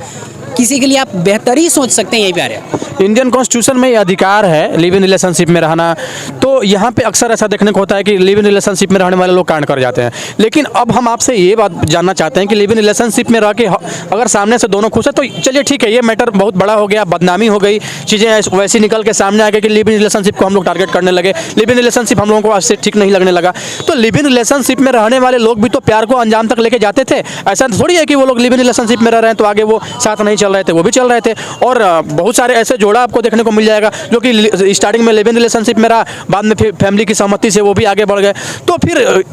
किसी के लिए आप बेहतरी सोच सकते हैं, यही प्यार है। इंडियन कॉन्स्टिट्यूशन में ये अधिकार है लिव इन रिलेशनशिप में रहना। तो यहाँ पे अक्सर ऐसा देखने को होता है कि लिव इन रिलेशनशिप में रहने वाले लोग कांड कर जाते हैं। लेकिन अब हम आपसे ये बात जानना चाहते हैं कि लिव इन रिलेशनशिप में रह के अगर सामने से दोनों खुश है तो चलिए ठीक है, ये मैटर बहुत बड़ा हो गया, बदनामी हो गई, चीज़ें वैसी निकल के सामने आ गई कि लिव इन रिलेशनशिप को हम लोग टारगेट करने लगे, लिव इन रिलेशनशिप हम लोगों को आज से ठीक नहीं लगने लगा। तो लिव इन रिलेशनशिप में रहने वाले लोग भी तो प्यार को अंजाम तक लेके जाते थे। ऐसा थोड़ी है कि वो लोग लिव इन रिलेशनशिप में रह रहे हैं तो आगे वो साथ नहीं चल रहे थे, वो भी चल रहे थे। और बहुत सारे ऐसे जोड़ा आपको देखने को मिल जाएगा जो कि स्टार्टिंग में लिव इन रिलेशनशिप में रहा, बाद में फिर फैमिली की सहमति से वो भी आगे बढ़ गए। तो फिर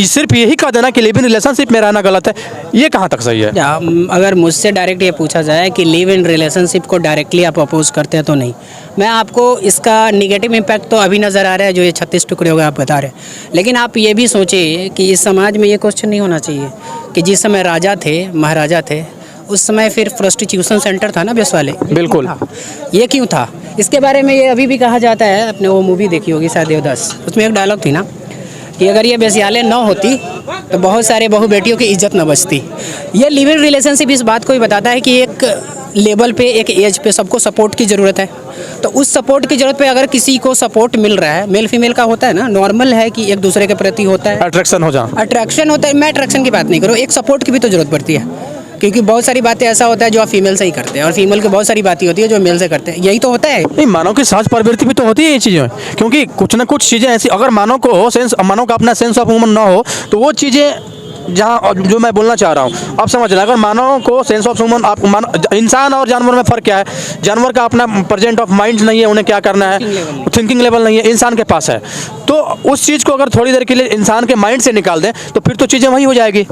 सिर्फ यही कह देना कि लिव इन रिलेशनशिप में रहना गलत है, ये कहाँ तक सही है? अगर मुझसे डायरेक्ट ये पूछा जाए कि लिव इन रिलेशनशिप को डायरेक्टली आप अपोज करते हैं तो नहीं। मैं आपको इसका निगेटिव इम्पैक्ट तो अभी नज़र आ रहा है जो ये 36 टुकड़े हो गए आप बता रहे हैं, लेकिन आप ये भी सोचिए कि इस समाज में ये क्वेश्चन नहीं होना चाहिए कि जिस समय राजा थे, महाराजा थे, उस समय फिर प्रोस्टिट्यूशन सेंटर था ना बेस वाले। बिल्कुल। ये क्यों था? इसके बारे में ये अभी भी कहा जाता है, अपने वो मूवी देखी होगी शायद देवदास, उसमें एक डायलॉग थी ना कि अगर ये बेस्यालें न होती तो बहुत सारे बहू बेटियों की इज्जत न बचती। ये लिव इन रिलेशनशिप इस बात को ही बताता है कि एक लेवल पे, एक एज पे सबको सपोर्ट की ज़रूरत है। तो उस सपोर्ट की ज़रूरत पे अगर किसी को सपोर्ट मिल रहा है, मेल फीमेल का होता है ना, नॉर्मल है कि एक दूसरे के प्रति होता है अट्रैक्शन हो जाए, अट्रैक्शन होता है। मैं अट्रैक्शन की बात नहीं करूँ, एक सपोर्ट की भी तो ज़रूरत पड़ती है, क्योंकि बहुत सारी बातें ऐसा होता है जो आप फीमेल से ही करते हैं और फीमेल की बहुत सारी बातें होती है जो मेल से करते हैं, यही तो होता है। नहीं, मानव की सहज प्रवृत्ति भी तो होती है ये चीज़ें, क्योंकि कुछ ना कुछ चीज़ें ऐसी, अगर मानव का अपना सेंस ऑफ ह्यूमन ना हो तो वो चीज़ें जहाँ जो मैं बोलना चाह रहा हूँ आप समझ रहे हैं। अगर मानव को सेंस ऑफ ह्यूमन आप इंसान और जानवर में फ़र्क क्या है? जानवर का अपना प्रेजेंट ऑफ माइंड नहीं है, उन्हें क्या करना है, थिंकिंग लेवल नहीं है, इंसान के पास है। तो उस चीज़ को अगर थोड़ी देर के लिए इंसान के माइंड से निकाल दें तो फिर तो चीज़ें वही हो जाएगी।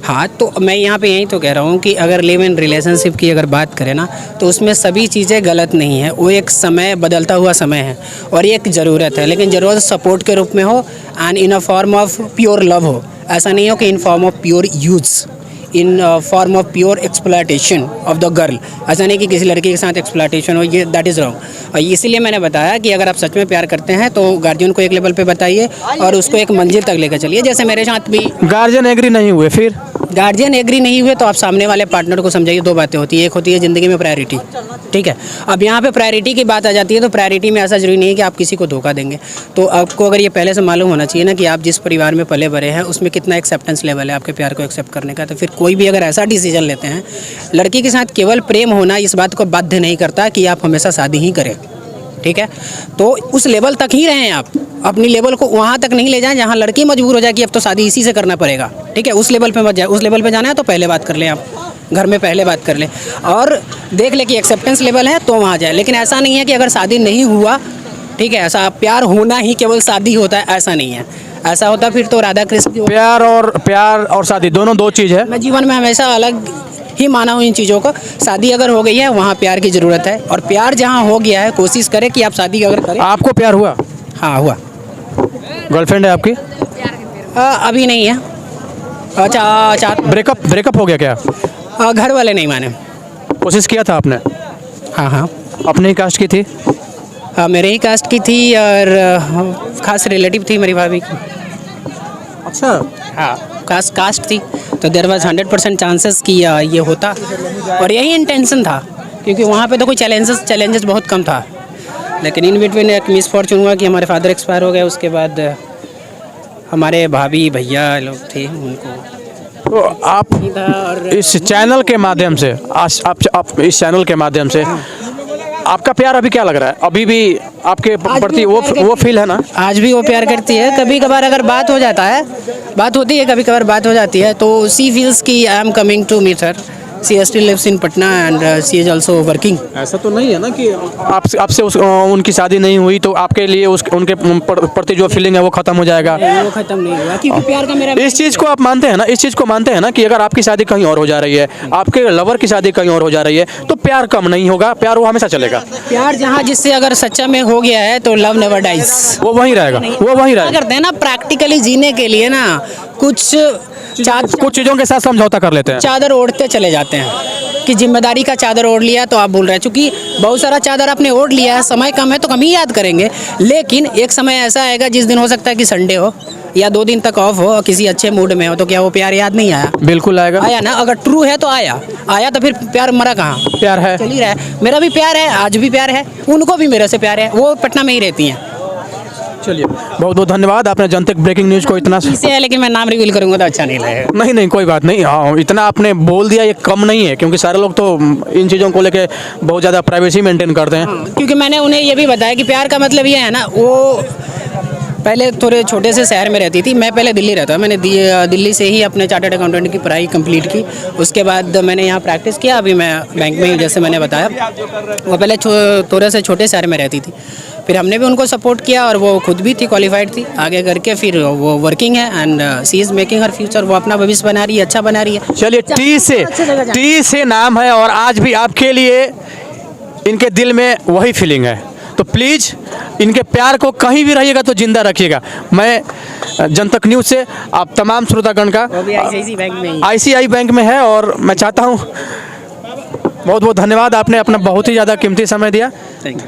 हाँ, तो मैं यहाँ पे यही तो कह रहा हूँ कि अगर लिव इन रिलेशनशिप की अगर बात करें ना, तो उसमें सभी चीज़ें गलत नहीं है। वो एक समय, बदलता हुआ समय है और ये एक ज़रूरत है, लेकिन ज़रूरत सपोर्ट के रूप में हो and in a form of pure love हो। ऐसा नहीं हो कि in form of pure use, in form of pure exploitation of the girl. ऐसा नहीं कि किसी लड़की के साथ एक्सप्लॉयटेशन हो, ये दैट इज़ रॉन्ग। और इसीलिए मैंने बताया कि अगर आप सच में प्यार करते हैं तो गार्जियन को एक लेवल पे बताइए और उसको एक मंजिल तक लेकर चलिए। जैसे मेरे साथ भी गार्जियन एग्री नहीं हुए, फिर गार्जियन एग्री नहीं हुए तो आप सामने वाले पार्टनर को समझाइए। दो बातें होती है, एक होती है ज़िंदगी में प्रायोरिटी, ठीक है। अब यहाँ पे प्रायोरिटी की बात आ जाती है, तो प्रायोरिटी में ऐसा जरूरी नहीं है कि आप किसी को धोखा देंगे। तो आपको अगर ये पहले से मालूम होना चाहिए ना कि आप जिस परिवार में पले बड़े हैं उसमें कितना एक्सेप्टेंस लेवल है आपके प्यार को एक्सेप्ट करने का। तो फिर कोई भी अगर ऐसा डिसीजन लेते हैं, लड़की के साथ केवल प्रेम होना इस बात को बाध्य नहीं करता कि आप हमेशा शादी ही करें, ठीक है। तो उस लेवल तक ही रहें, आप अपनी लेवल को वहाँ तक नहीं ले जाएं जहाँ लड़की मजबूर हो जाए कि अब तो शादी इसी से करना पड़ेगा, ठीक है। उस लेवल पे मत जाए। उस लेवल पे जाना है तो पहले बात कर लें, आप घर में पहले बात कर लें और देख लें कि एक्सेप्टेंस लेवल है तो वहाँ जाए। लेकिन ऐसा नहीं है कि अगर शादी नहीं हुआ, ठीक है, ऐसा प्यार होना ही केवल शादी होता है, ऐसा नहीं है। ऐसा होता फिर तो राधा कृष्ण। प्यार और शादी दोनों दो चीज़ है। मैं जीवन में हमेशा अलग ही माना हूँ इन चीज़ों को। शादी अगर हो गई है वहाँ प्यार की ज़रूरत है, और प्यार जहाँ हो गया है कोशिश करें कि आप शादी अगर करें। आपको प्यार हुआ? हाँ, हुआ। गर्लफ्रेंड है आपकी? अभी नहीं है। अच्छा, ब्रेकअप हो गया क्या? घर वाले नहीं माने। कोशिश किया था आपने? हाँ हाँ, अपने ही कास्ट की थी? मेरे ही कास्ट की थी और खास रिलेटिव थी मेरी भाभी की। अच्छा। हाँ, कास्ट थी, तो देयर वाज 100% चांसेस कि ये होता, और यही इंटेंशन था क्योंकि वहाँ पे तो कोई चैलेंजेस बहुत कम था। लेकिन इन बिटवीन एक मिसफॉर्चून हुआ कि हमारे फादर एक्सपायर हो गए। उसके बाद हमारे भाभी भैया लोग थे, उनको तो आप इस चैनल के माध्यम से आप इस चैनल के माध्यम से आपका प्यार अभी क्या लग रहा है? अभी भी आपके प्रति वो फील है ना? आज भी वो प्यार करती है। कभी कभार अगर बात हो जाता है, बात होती है, कभी कभार बात हो जाती है, तो सी फील्स की I am coming to meet her. She still lives in Patna and she is also working. ऐसा तो नहीं है ना कि आपसे उनकी शादी नहीं हुई तो आपके लिए उनके प्रति जो फीलिंग है वो खत्म हो जाएगा? वो खत्म नहीं हुआ क्योंकि प्यार का मेरा इस चीज़ को आप मानते हैं ना? इस चीज़ को मानते हैं ना कि अगर आपकी शादी कहीं और हो जा रही है, आपके लवर की शादी कहीं और हो जा रही है, तो प्यार कम नहीं होगा, प्यार वो हमेशा चलेगा। प्यार जहाँ जिससे अगर सच्चा में हो गया है तो लव नेवर डाइज, वो वहीं रहेगा, वो वहीं रहेगा। करते हैं ना प्रैक्टिकली जीने के लिए ना, कुछ चीज़ों के साथ समझौता कर लेते हैं, चादर ओढ़ते चले जाते हैं कि जिम्मेदारी का चादर ओढ़ लिया। तो आप बोल रहे हैं क्योंकि बहुत सारा चादर आपने ओढ़ लिया है, समय कम है तो कम ही याद करेंगे। लेकिन एक समय ऐसा आएगा जिस दिन हो सकता है कि संडे हो या 2 दिन तक ऑफ हो और किसी अच्छे मूड में हो, तो क्या वो प्यार याद नहीं आया? बिल्कुल आएगा। आया ना, अगर ट्रू है तो आया तो फिर प्यार मरा कहाँ? प्यार है, चल ही रहा है। मेरा भी प्यार है, आज भी प्यार है, उनको भी मेरे से प्यार है, वो पटना में ही रहती हैं। चलिए, बहुत बहुत धन्यवाद। आपने जनतक ब्रेकिंग न्यूज़ को इतना इसे है, लेकिन मैं नाम रिवील करूंगा तो अच्छा नहीं लगेगा। नहीं कोई बात नहीं। हाँ, इतना आपने बोल दिया, ये कम नहीं है, क्योंकि सारे लोग तो इन चीज़ों को लेके बहुत ज़्यादा प्राइवेसी मेंटेन करते हैं। क्योंकि मैंने उन्हें ये भी बताया कि प्यार का मतलब ये है ना, वो पहले थोड़े छोटे से शहर में रहती थी। मैं पहले दिल्ली रहता, मैंने दिल्ली से ही अपने चार्टर्ड अकाउंटेंट की पढ़ाई कंप्लीट की। उसके बाद मैंने यहाँ प्रैक्टिस किया। अभी मैं बैंक में, जैसे मैंने बताया, वो पहले थोड़े से छोटे शहर में रहती थी। फिर हमने भी उनको सपोर्ट किया और वो खुद भी थी क्वालिफाइड थी, आगे करके फिर वो वर्किंग है and she is making her future. वो अपना भविष्य बना रही है, अच्छा बना रही है। चलिए, टी से नाम है और आज भी आपके लिए इनके दिल में वही फीलिंग है। तो प्लीज़ इनके प्यार को कहीं भी रहिएगा तो जिंदा रखिएगा। मैं जनतक न्यूज़ से आप तमाम श्रोतागण का, ICICI बैंक में है, और मैं चाहता हूँ बहुत बहुत धन्यवाद। आपने अपना बहुत ही ज़्यादा कीमती समय दिया। Thank you.